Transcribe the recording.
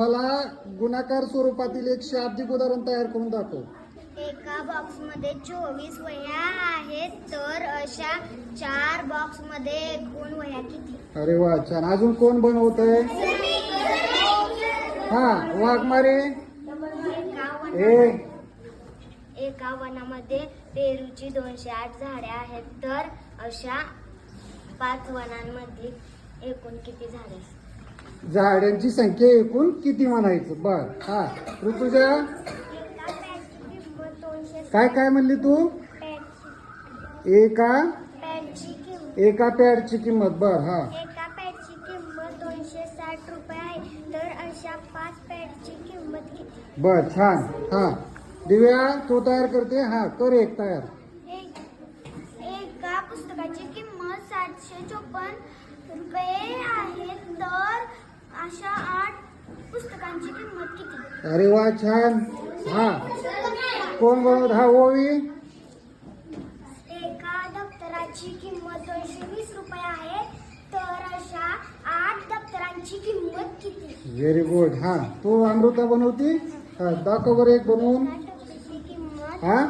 मला गुणाकार स्वरूपातील एक शाब्दिक उदाहरण तयार करून दाखव. एका बॉक्समध्ये 24 वह्या आहेत, तर अशा 4 बॉक्समध्ये एकूण वह्या किती? अरे वा, छान. अजून कोण बनवतंय? हा, वाघमारे. एका वनामध्ये पेरूची 208 झाडे आहेत, तर अशा 5 वनांमध्ये एकूण किती झाडे असतात? झाडांची संख्या एकूण किती म्हणायचं? बर. हा, ऋतुजा काय काय म्हणली तू? एका पॅडची किंमत. बर. हा, एका पॅडची किंमत 260 रुपये आहे, तर अशा 5 पॅडची किंमत किती? बर. छान. हा, दिव्या तू तयार करते. हा, कर एक तयार. एका पुस्तकाची किंमत 754 रुपये आहे, तर अशा 8 पुस्तकांची किंमत किती? अरे वा, छान. हा, कोण बनवत? हा, ओवी. एका दप्तराची किंमत 220 रुपये आहे, तर अशा 8 दप्तरांची किंमत किती? Very good. हा, तू अमृता बनवती. हा, दाखव बरं एक बनवून. एका टोपीची किंमत हा